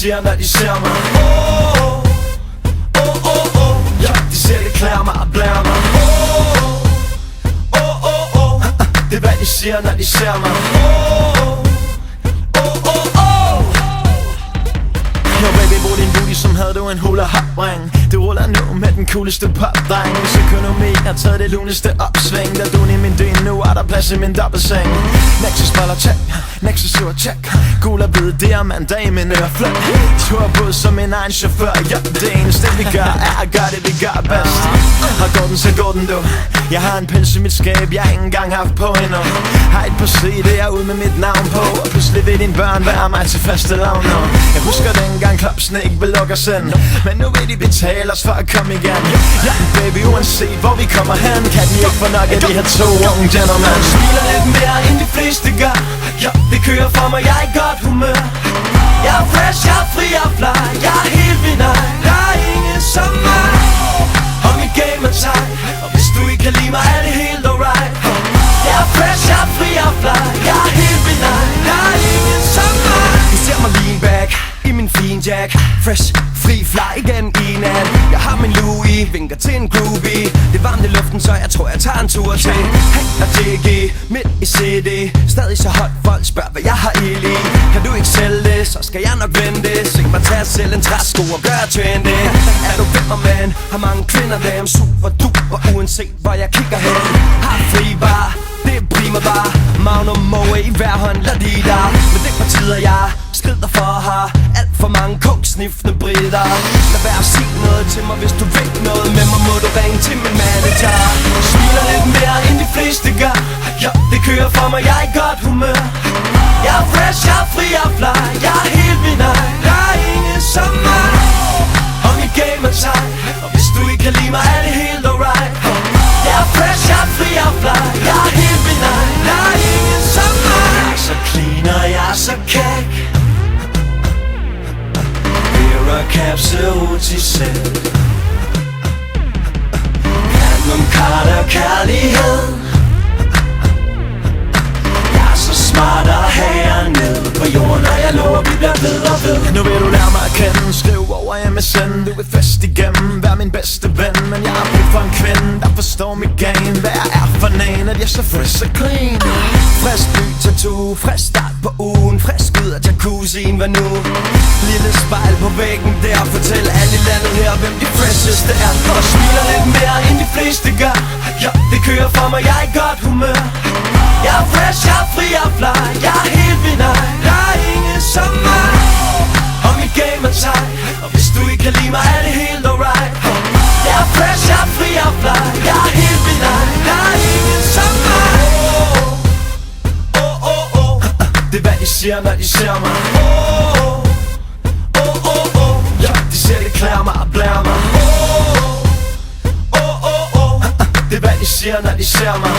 siger, når de ser mig. Ja, de ser det klæder mig og blærer mig. Det er hvad de siger, når de ser mig. Yo baby, hvor din booty, som havde du en hula hop ring. Det ruller nu med den cooleste pop-dreng. Hvis økonomi har taget det luneste opsving. Der du i min dyn, nu er der plads i min dobbeltseng. Nexus baller check, Nexus sur check. Gul og hvid diamanter i min ørefløj. Turbos som min egen chauffør. Ja, det eneste vi gør er at gøre det vi gør bedst. Og går den, så går den du. Jeg har en pels i mit skab, jeg ikke engang haft på endnu. Har et par side, jeg er ude med mit navn på. Og pludselig vil dine børn være mig til fastelavn nu. Jeg husker dengang klapsene ikke vil lukke os ind. Men nu vil de betale os for at komme igen. Ja, baby, uanset hvor vi kommer hen, kan de ikke få nok af de her to unge gentlemen. Smiler lidt mere end de fleste gør. Ja, det kører for mig, jeg er i godt humør. Jeg er fresh, jeg er fri og fly. Jeg er helt min egen, der er ingen som mig. Og mit game er tight, og hvis du ikke kan lide mig, er det helt alright. Jeg er fresh, jeg er fri og fly. Jeg er helt min egen, der er ingen som mig. Du ser mig lean back i min fin jack. Fresh, fri, fly igen i nat. Jeg har min Louis, vinker til en groovy. Det er varmt i luften, så jeg tror jeg tager en tur til Hank og JG, midt i CD. Stadig så hot, folk spørger hvad jeg har ild i. Kan du ikke sælge det, så skal jeg nok vente. Se mig tage selv en træsko og gøre trendy. Er du ved mig, man? Har mange kvinder, dem super duper. Uanset hvor jeg kigger hen. Har fri bar, det er prima bar. Magnum Moe i hver hånd, lad de der. Men det betyder jeg skrider for her. Alt for mange koksniftende britter. Lad være at sige noget til mig, hvis du ved noget med mig, må du ringe til min manager. Smiler lidt mere end de fleste gør. Ja, det kører for mig, jeg er i godt humør. Jeg er fresh, jeg er fri og fly. Jeg er helt min egen, der er ingen som mig. Og mit game er tight, og hvis du ikke kan lide mig, er det helt alright. Jeg er fresh, jeg er fri og fly. Jeg er helt min egen, der er ingen som mig. Jeg er så clean og jeg er så kæk. Capsule ud til selv. Platinum Carter kærlighed. Jeg er så smart at have jer nede på jorden, og jeg lover vi bliver ved og ved. Nu vil du lære mig at kende, skriv over MSN. Du vil fest igennem, vær min bedste ven. Men jeg har brug for en kvinde, der forstår mit game. Hvad jeg er for en, at jeg er så fresh og clean. Frisk ny tattoo, frisk start på ugen. Frisk ud af jacuzzien, hvad nu? Lille spejl på væggen der. Fortæl alle i landet her, hvem de fresheste er. Og smiler lidt mere end de fleste gør. Ja, det kører for mig, jeg er i godt humør. Jeg er fresh, jeg er fri og fly. Jeg er helt min egen, der er ingen som mig. Og mit game er tight, og hvis du ikke kan lide mig, er det helt alright. Jeg er fresh, jeg er fri og fly. Jeg er helt min egen, der er ingen som mig. Det er hvad de siger, når de ser mig. Ja, de ser det klæder mig og blærer mig. Det er hvad de siger, når de ser mig.